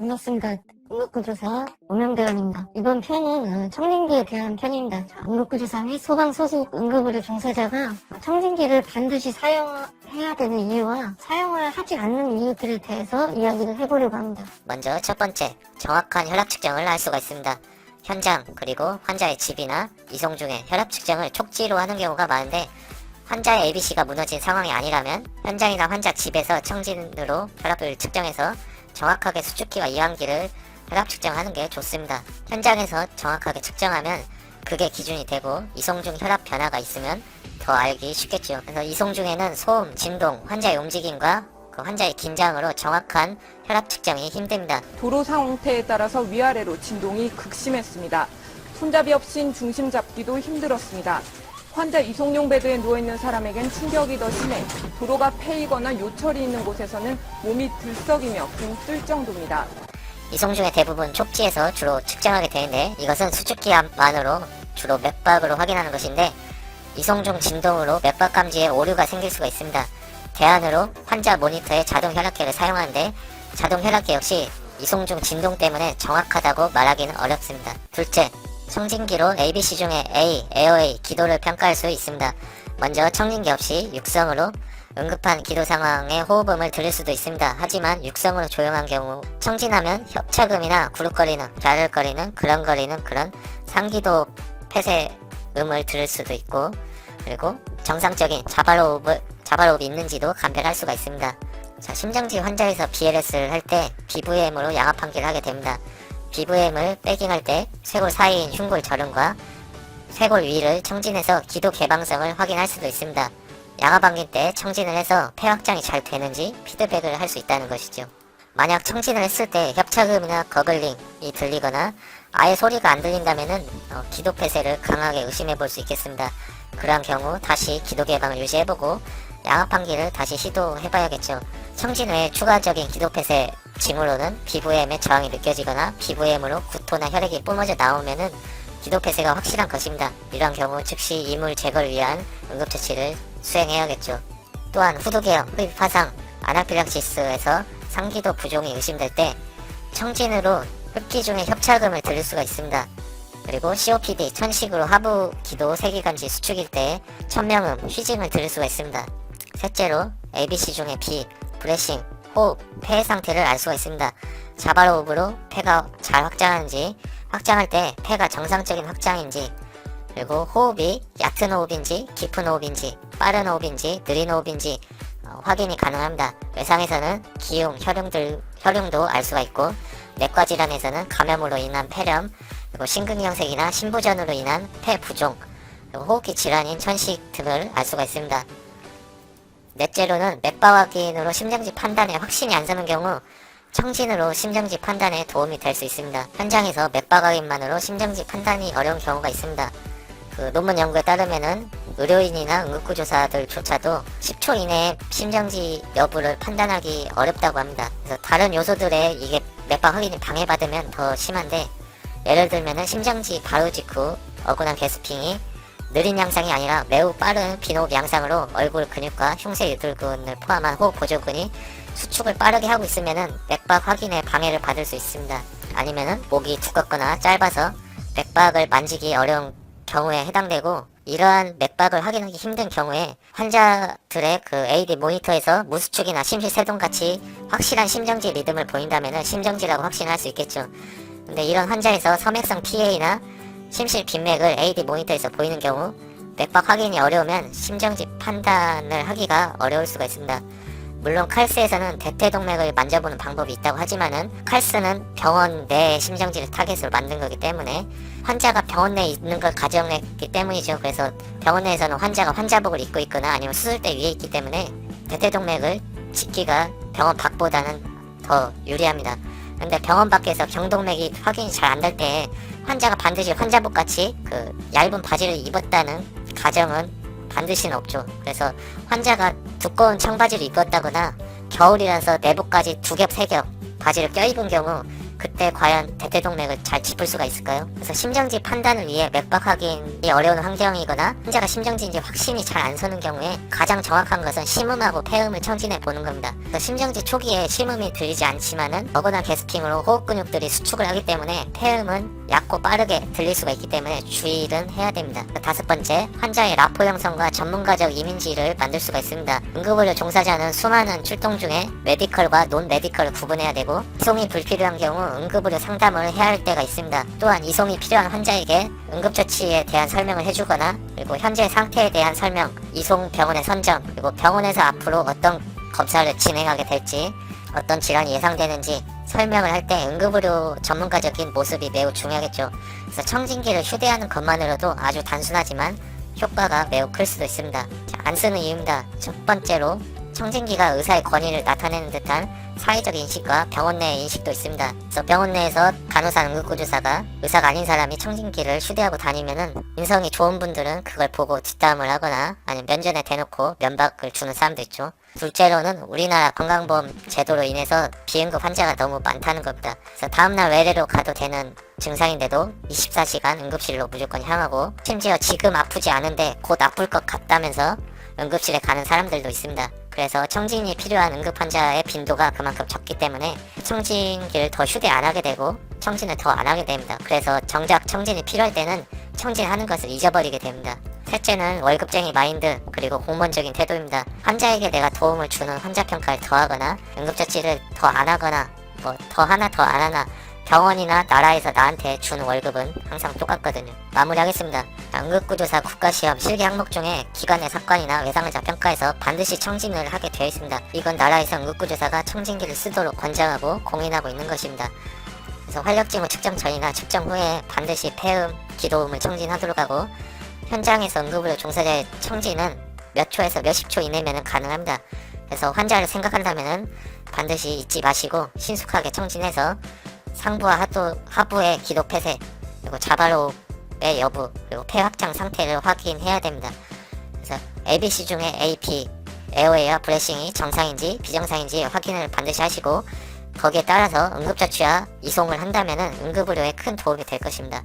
반갑습니다. 응급구조사 오명대원입니다. 이번 편은 청진기에 대한 편입니다. 응급구조사 및 소방 소속 응급의료 종사자가 청진기를 반드시 사용해야 되는 이유와 사용을 하지 않는 이유들에 대해서 이야기를 해보려고 합니다. 먼저 첫 번째, 정확한 혈압 측정을 할 수가 있습니다. 현장 그리고 환자의 집이나 이송 중에 혈압 측정을 촉지로 하는 경우가 많은데, 환자의 ABC가 무너진 상황이 아니라면 현장이나 환자 집에서 청진으로 혈압을 측정해서 정확하게 수축기와 이완기를 혈압 측정하는 게 좋습니다. 현장에서 정확하게 측정하면 그게 기준이 되고, 이송 중 혈압 변화가 있으면 더 알기 쉽겠죠. 그래서 이송 중에는 소음, 진동, 환자의 움직임과 그 환자의 긴장으로 정확한 혈압 측정이 힘듭니다. 도로 상태에 따라서 위아래로 진동이 극심했습니다. 손잡이 없인 중심 잡기도 힘들었습니다. 환자 이송용 베드에 누워있는 사람에겐 충격이 더 심해 도로가 패이거나 요철이 있는 곳에서는 몸이 들썩이며 붕 뜰 정도입니다. 이송 중에 대부분 촉지에서 주로 측정하게 되는데, 이것은 수축기만으로 주로 맥박으로 확인하는 것인데, 이송 중 진동으로 맥박 감지에 오류가 생길 수가 있습니다. 대안으로 환자 모니터의 자동 혈압계를 사용하는데, 자동 혈압계 역시 이송 중 진동 때문에 정확하다고 말하기는 어렵습니다. 둘째, 청진기로 ABC 중에 A, 에어A, 기도를 평가할 수 있습니다. 먼저 청진기 없이 육성으로 응급한 기도 상황에 호흡음을 들을 수도 있습니다. 하지만 육성으로 조용한 경우 청진하면 협착음이나 구르거리는, 갸륵거리는, 그렁거리는 그런 상기도 폐쇄음을 들을 수도 있고, 그리고 정상적인 자발호흡이 있는지도 감별할 수가 있습니다. 자, 심정지 환자에서 BLS를 할 때 BVM으로 양압 환기를 하게 됩니다. BVM을 백잉할 때 쇄골 사이인 흉골 저름과 쇄골 위를 청진해서 기도 개방성을 확인할 수도 있습니다. 양압 환기 때 청진을 해서 폐 확장이 잘 되는지 피드백을 할 수 있다는 것이죠. 만약 청진을 했을 때 협착음이나 거글링이 들리거나 아예 소리가 안 들린다면은 기도 폐쇄를 강하게 의심해 볼 수 있겠습니다. 그러한 경우 다시 기도 개방을 유지해보고 양압 환기를 다시 시도해봐야겠죠. 청진 외에 추가적인 기도 폐쇄 징후로는 BVM의 저항이 느껴지거나 BVM으로 구토나 혈액이 뿜어져 나오면은 기도 폐쇄가 확실한 것입니다. 이러한 경우 즉시 이물 제거를 위한 응급처치를 수행해야겠죠. 또한 후두개혁, 흡입 화상, 아나필락시스에서 상기도 부종이 의심될 때 청진으로 흡기 중에 협착음을 들을 수가 있습니다. 그리고 COPD, 천식으로 하부 기도 세기관지 수축일 때 천명음, 휘짐을 들을 수가 있습니다. 셋째로 ABC 중에 B, 브레싱, 호흡, 폐의 상태를 알 수가 있습니다. 자발호흡으로 폐가 잘 확장하는지, 확장할 때 폐가 정상적인 확장인지, 그리고 호흡이 얕은 호흡인지, 깊은 호흡인지, 빠른 호흡인지, 느린 호흡인지 확인이 가능합니다. 외상에서는 기흉, 혈흉도 알 수가 있고, 내과 질환에서는 감염으로 인한 폐렴, 그리고 심근경색이나 심부전으로 인한 폐 부종, 그리고 호흡기 질환인 천식 등을 알 수가 있습니다. 넷째로는 맥박 확인으로 심정지 판단에 확신이 안 서는 경우 청진으로 심정지 판단에 도움이 될 수 있습니다. 현장에서 맥박 확인만으로 심정지 판단이 어려운 경우가 있습니다. 그 논문 연구에 따르면은 의료인이나 응급구조사들조차도 10초 이내에 심정지 여부를 판단하기 어렵다고 합니다. 그래서 다른 요소들에 이게 맥박 확인이 방해받으면 더 심한데, 예를 들면은 심정지 바로 직후 어긋난 게스핑이 느린 양상이 아니라 매우 빠른 빈호흡 양상으로 얼굴 근육과 흉쇄 유돌근을 포함한 호흡 보조근이 수축을 빠르게 하고 있으면은 맥박 확인에 방해를 받을 수 있습니다. 아니면은 목이 두껍거나 짧아서 맥박을 만지기 어려운 경우에 해당되고, 이러한 맥박을 확인하기 힘든 경우에 환자들의 그 AD 모니터에서 무수축이나 심실세동같이 확실한 심정지 리듬을 보인다면은 심정지라고 확신할 수 있겠죠. 근데 이런 환자에서 섬액성 PA나 심실 빈맥을 AD 모니터에서 보이는 경우 맥박 확인이 어려우면 심정지 판단을 하기가 어려울 수가 있습니다. 물론 칼스에서는 대퇴동맥을 만져보는 방법이 있다고 하지만은 칼스는 병원 내 심정지를 타겟으로 만든 거기 때문에 환자가 병원 내에 있는 걸 가정했기 때문이죠. 그래서 병원 내에서는 환자가 환자복을 입고 있거나 아니면 수술대 위에 있기 때문에 대퇴동맥을 짓기가 병원 밖보다는 더 유리합니다. 근데 병원 밖에서 경동맥이 확인이 잘 안 될 때 환자가 반드시 환자복 같이 그 얇은 바지를 입었다는 가정은 반드시는 없죠. 그래서 환자가 두꺼운 청바지를 입었다거나 겨울이라서 내복까지 2겹, 3겹 바지를 껴입은 경우 그때 과연 대퇴동맥을 잘 짚을 수가 있을까요? 그래서 심정지 판단을 위해 맥박 확인이 어려운 환경이거나 환자가 심정지인지 확신이 잘 안 서는 경우에 가장 정확한 것은 심음하고 폐음을 청진해 보는 겁니다. 그래서 심정지 초기에 심음이 들리지 않지만은 어거나 게스킹으로 호흡 근육들이 수축을 하기 때문에 폐음은 얕고 빠르게 들릴 수가 있기 때문에 주의를 해야 됩니다. 5번째, 환자의 라포 형성과 전문가적 이미지를 만들 수가 있습니다. 응급의료 종사자는 수많은 출동 중에 메디컬과 논 메디컬을 구분해야 되고 이송이 불필요한 경우 응급의료 상담을 해야 할 때가 있습니다. 또한 이송이 필요한 환자에게 응급처치에 대한 설명을 해주거나 그리고 현재 상태에 대한 설명, 이송 병원의 선정, 그리고 병원에서 앞으로 어떤 검사를 진행하게 될지 어떤 질환이 예상되는지 설명을 할 때 응급의료 전문가적인 모습이 매우 중요하겠죠. 그래서 청진기를 휴대하는 것만으로도 아주 단순하지만 효과가 매우 클 수도 있습니다. 자, 안 쓰는 이유입니다. 첫 번째로 청진기가 의사의 권위를 나타내는 듯한 사회적 인식과 병원 내 인식도 있습니다. 그래서 병원 내에서 간호사, 응급구조사가 의사가 아닌 사람이 청진기를 휴대하고 다니면은 인성이 좋은 분들은 그걸 보고 뒷담을 하거나 아니면 면전에 대놓고 면박을 주는 사람도 있죠. 둘째로는 우리나라 건강보험 제도로 인해서 비응급 환자가 너무 많다는 겁니다. 그래서 다음날 외래로 가도 되는 증상인데도 24시간 응급실로 무조건 향하고 심지어 지금 아프지 않은데 곧 아플 것 같다면서 응급실에 가는 사람들도 있습니다. 그래서 청진이 필요한 응급 환자의 빈도가 그만큼 적기 때문에 청진기를 더 휴대 안 하게 되고 청진을 더 안 하게 됩니다. 그래서 정작 청진이 필요할 때는 청진하는 것을 잊어버리게 됩니다. 셋째는 월급쟁이 마인드 그리고 공무원적인 태도입니다. 환자에게 내가 도움을 주는 환자평가를 더하거나 응급처치를 더 안 하거나 뭐 더 하나 더 안 하나 병원이나 나라에서 나한테 주는 월급은 항상 똑같거든요. 마무리하겠습니다. 응급구조사 국가시험 실기 항목 중에 기관 내 사건이나 외상의자 평가에서 반드시 청진을 하게 되어 있습니다. 이건 나라에서 응급구조사가 청진기를 쓰도록 권장하고 공인하고 있는 것입니다. 그래서 활력증후 측정 전이나 측정 후에 반드시 폐음, 기도음을 청진하도록 하고 현장에서 응급의료 종사자의 청진은 몇 초에서 몇십 초 이내면 가능합니다. 그래서 환자를 생각한다면 반드시 잊지 마시고 신속하게 청진해서 상부와 하부의 기도 폐쇄 그리고 자발호흡의 여부 그리고 폐 확장 상태를 확인해야 됩니다. 그래서 ABC 중에 AP, 에어웨이와 브레싱이 정상인지 비정상인지 확인을 반드시 하시고 거기에 따라서 응급처치와 이송을 한다면 응급의료에 큰 도움이 될 것입니다.